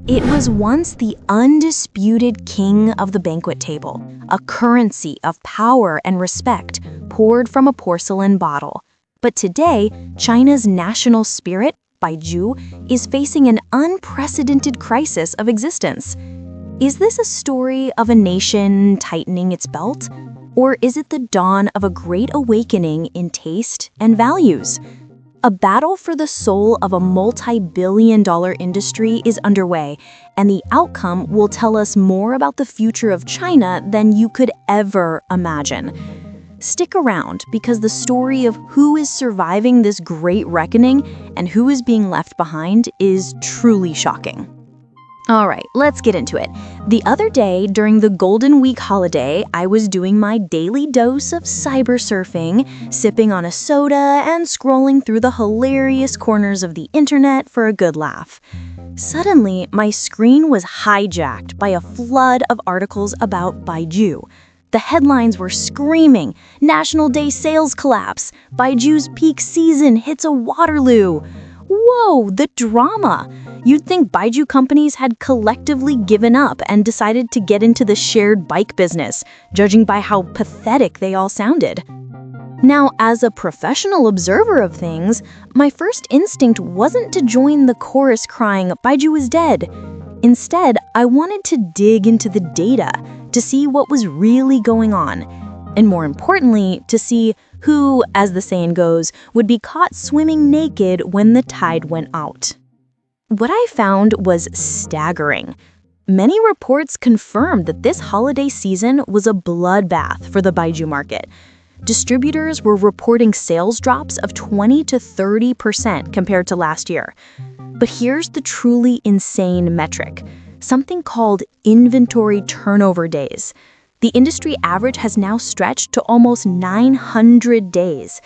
It was once the undisputed king of the banquet table, a currency of power and respect poured from a porcelain bottle. But today, China's national spirit, Baijiu, is facing an unprecedented crisis of existence. Is this a story of a nation tightening its belt? Or is it the dawn of a great awakening in taste and values? A battle for the soul of a multi-billion-dollar industry is underway, and the outcome will tell us more about the future of China than you could ever imagine. Stick around, because the story of who is surviving this great reckoning and who is being left behind is truly shocking. All right, let's get into it. The other day, during the Golden Week holiday, I was doing my daily dose of cyber surfing, sipping on a soda and scrolling through the hilarious corners of the internet for a good laugh. Suddenly, my screen was hijacked by a flood of articles about Baijiu. The headlines were screaming, "National Day sales collapse, Baijiu's peak season hits a Waterloo." Whoa, the drama! You'd think Baijiu companies had collectively given up and decided to get into the shared bike business, judging by how pathetic they all sounded. Now, as a professional observer of things, my first instinct wasn't to join the chorus crying, "Baijiu is dead." Instead, I wanted to dig into the data to see what was really going on, and more importantly, to see who, as the saying goes, would be caught swimming naked when the tide went out. What I found was staggering. Many reports confirmed that this holiday season was a bloodbath for the Baijiu market. Distributors were reporting sales drops of 20 to 30% compared to last year. But here's the truly insane metric, something called inventory turnover days. The industry average has now stretched to almost 900 days.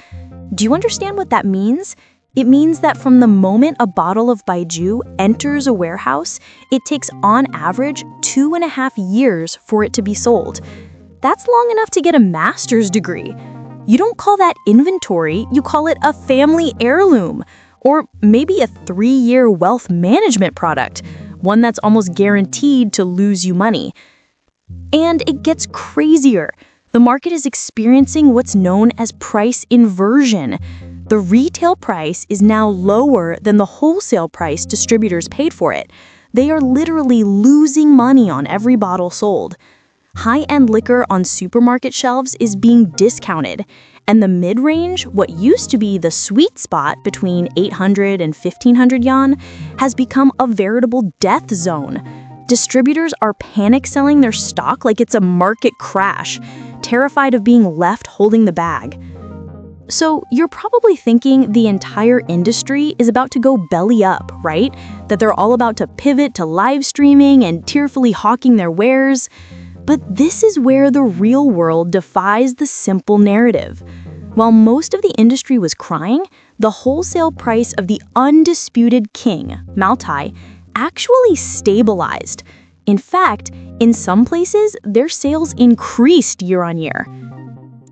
Do you understand what that means? It means that from the moment a bottle of Baijiu enters a warehouse, it takes on average 2.5 years for it to be sold. That's long enough to get a master's degree. You don't call that inventory, you call it a family heirloom, or maybe a 3-year wealth management product, one that's almost guaranteed to lose you money. And it gets crazier. The market is experiencing what's known as price inversion. The retail price is now lower than the wholesale price distributors paid for it. They are literally losing money on every bottle sold. High-end liquor on supermarket shelves is being discounted, and the mid-range, what used to be the sweet spot between 800 and 1500 yuan, has become a veritable death zone. Distributors are panic selling their stock like it's a market crash, terrified of being left holding the bag. So you're probably thinking the entire industry is about to go belly up, right? That they're all about to pivot to live streaming and tearfully hawking their wares. But this is where the real world defies the simple narrative. While most of the industry was crying, the wholesale price of the undisputed king, Maotai, actually stabilized. In fact, in some places, their sales increased year on year.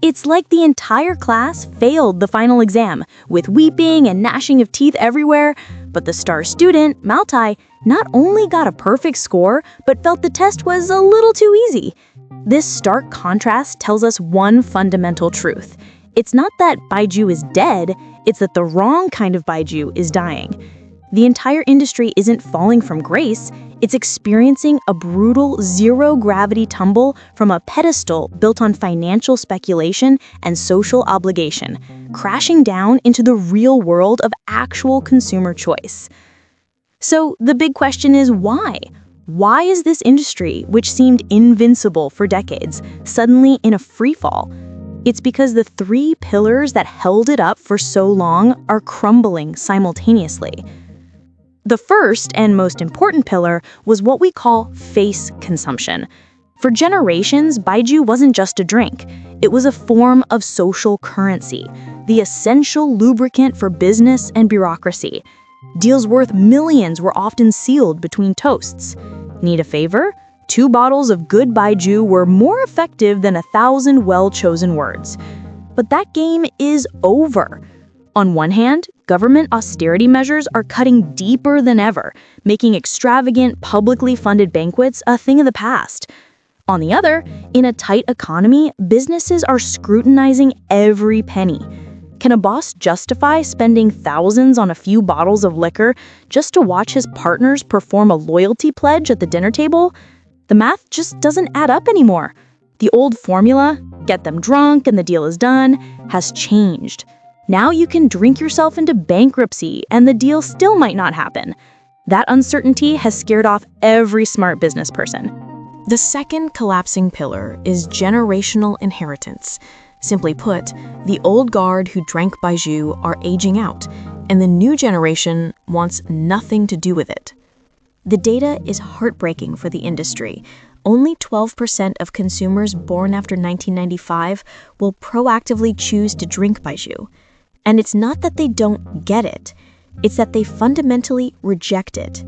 It's like the entire class failed the final exam, with weeping and gnashing of teeth everywhere, but the star student, Maotai, not only got a perfect score, but felt the test was a little too easy. This stark contrast tells us one fundamental truth. It's not that Baijiu is dead, it's that the wrong kind of Baijiu is dying. The entire industry isn't falling from grace, it's experiencing a brutal zero-gravity tumble from a pedestal built on financial speculation and social obligation, crashing down into the real world of actual consumer choice. So the big question is why? Why is this industry, which seemed invincible for decades, suddenly in a freefall? It's because the 3 pillars that held it up for so long are crumbling simultaneously. The first and most important pillar was what we call face consumption. For generations, Baijiu wasn't just a drink. It was a form of social currency, the essential lubricant for business and bureaucracy. Deals worth millions were often sealed between toasts. Need a favor? 2 bottles of good Baijiu were more effective than 1,000 well-chosen words. But that game is over. On one hand, government austerity measures are cutting deeper than ever, making extravagant, publicly funded banquets a thing of the past. On the other, in a tight economy, businesses are scrutinizing every penny. Can a boss justify spending thousands on a few bottles of liquor just to watch his partners perform a loyalty pledge at the dinner table? The math just doesn't add up anymore. The old formula, get them drunk and the deal is done, has changed. Now you can drink yourself into bankruptcy and the deal still might not happen. That uncertainty has scared off every smart business person. The second collapsing pillar is generational inheritance. Simply put, the old guard who drank Baijiu are aging out, and the new generation wants nothing to do with it. The data is heartbreaking for the industry. Only 12% of consumers born after 1995 will proactively choose to drink Baijiu. And it's not that they don't get it, it's that they fundamentally reject it.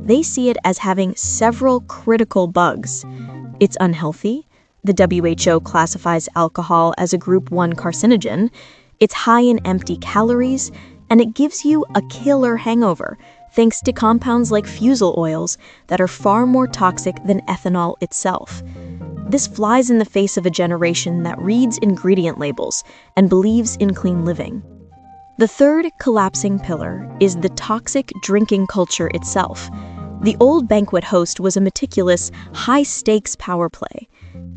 They see it as having several critical bugs. It's unhealthy. The WHO classifies alcohol as a group 1 carcinogen. It's high in empty calories, and it gives you a killer hangover, thanks to compounds like fusel oils that are far more toxic than ethanol itself. This flies in the face of a generation that reads ingredient labels and believes in clean living. The third collapsing pillar is the toxic drinking culture itself. The old banquet host was a meticulous, high-stakes power play.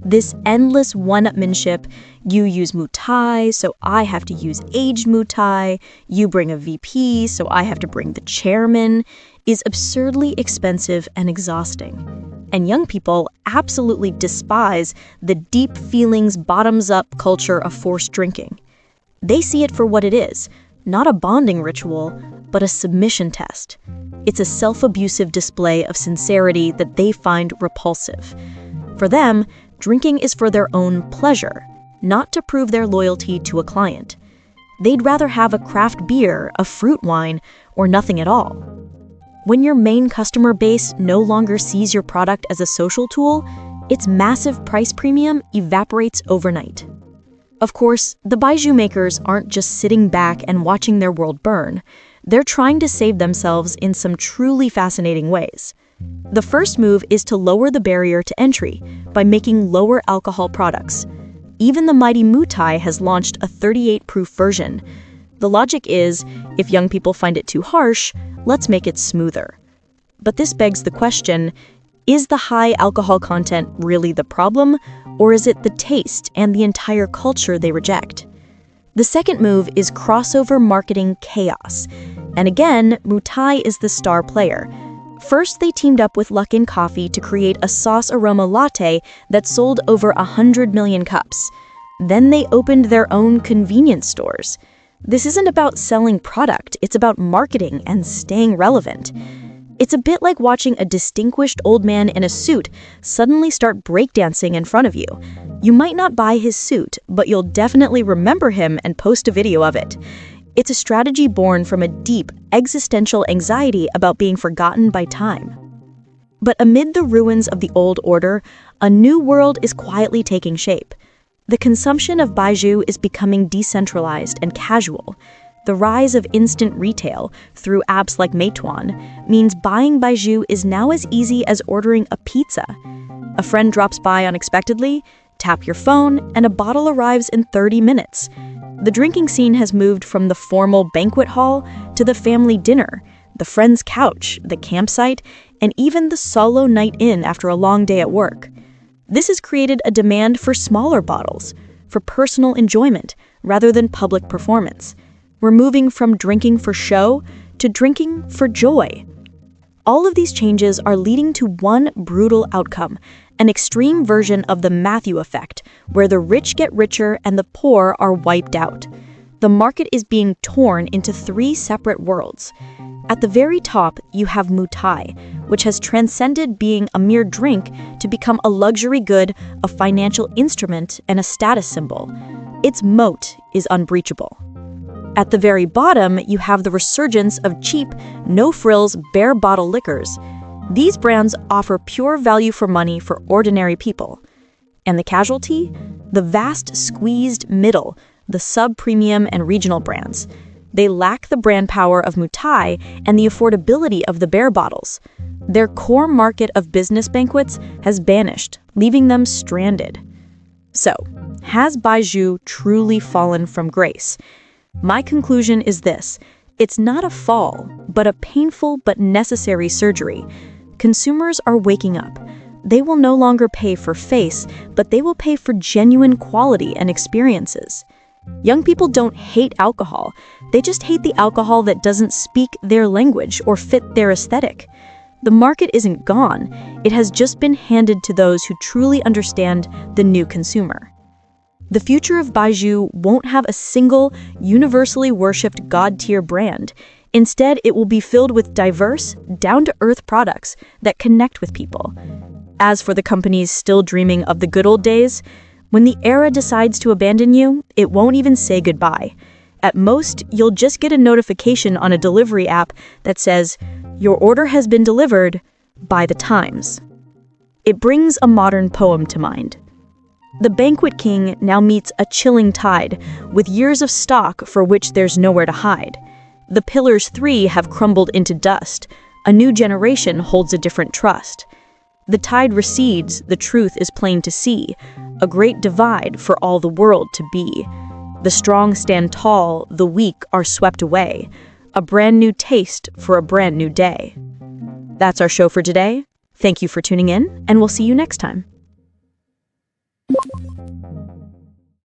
This endless one-upmanship, you use mutai, so I have to use aged mutai, you bring a VP, so I have to bring the chairman, is absurdly expensive and exhausting. And young people absolutely despise the deep feelings, bottoms-up culture of forced drinking. They see it for what it is, not a bonding ritual, but a submission test. It's a self-abusive display of sincerity that they find repulsive. For them, drinking is for their own pleasure, not to prove their loyalty to a client. They'd rather have a craft beer, a fruit wine, or nothing at all. When your main customer base no longer sees your product as a social tool, its massive price premium evaporates overnight. Of course, the Baijiu makers aren't just sitting back and watching their world burn. They're trying to save themselves in some truly fascinating ways. The first move is to lower the barrier to entry by making lower alcohol products. Even the mighty Mutai has launched a 38-proof version. The logic is, if young people find it too harsh, let's make it smoother. But this begs the question, is the high alcohol content really the problem, or is it the taste and the entire culture they reject? The second move is crossover marketing chaos. And again, Mutai is the star player. First, they teamed up with Luckin Coffee to create a sauce aroma latte that sold over 100 million cups. Then they opened their own convenience stores. This isn't about selling product, it's about marketing and staying relevant. It's a bit like watching a distinguished old man in a suit suddenly start breakdancing in front of you. You might not buy his suit, but you'll definitely remember him and post a video of it. It's a strategy born from a deep, existential anxiety about being forgotten by time. But amid the ruins of the old order, a new world is quietly taking shape. The consumption of Baijiu is becoming decentralized and casual. The rise of instant retail through apps like Meituan means buying Baijiu is now as easy as ordering a pizza. A friend drops by unexpectedly, tap your phone, and a bottle arrives in 30 minutes. The drinking scene has moved from the formal banquet hall to the family dinner, the friend's couch, the campsite, and even the solo night in after a long day at work. This has created a demand for smaller bottles, for personal enjoyment rather than public performance. We're moving from drinking for show to drinking for joy. All of these changes are leading to one brutal outcome, an extreme version of the Matthew effect, where the rich get richer and the poor are wiped out. The market is being torn into 3 separate worlds. At the very top, you have Mutai, which has transcended being a mere drink to become a luxury good, a financial instrument, and a status symbol. Its moat is unbreachable. At the very bottom, you have the resurgence of cheap, no-frills, bare-bottle liquors. These brands offer pure value for money for ordinary people. And the casualty? The vast squeezed middle, the sub-premium and regional brands. They lack the brand power of Mutai and the affordability of the bear bottles. Their core market of business banquets has vanished, leaving them stranded. So, has Baijiu truly fallen from grace? My conclusion is this: it's not a fall, but a painful but necessary surgery. Consumers are waking up. They will no longer pay for face, but they will pay for genuine quality and experiences. Young people don't hate alcohol. They just hate the alcohol that doesn't speak their language or fit their aesthetic. The market isn't gone. It has just been handed to those who truly understand the new consumer. The future of Baijiu won't have a single, universally worshipped god-tier brand. Instead, it will be filled with diverse, down-to-earth products that connect with people. As for the companies still dreaming of the good old days, when the era decides to abandon you, it won't even say goodbye. At most, you'll just get a notification on a delivery app that says, "Your order has been delivered by the Times." It brings a modern poem to mind. The banquet king now meets a chilling tide, with years of stock for which there's nowhere to hide. The pillars 3 have crumbled into dust. A new generation holds a different trust. The tide recedes, the truth is plain to see, a great divide for all the world to be. The strong stand tall, the weak are swept away. A brand new taste for a brand new day. That's our show for today. Thank you for tuning in, and we'll see you next time.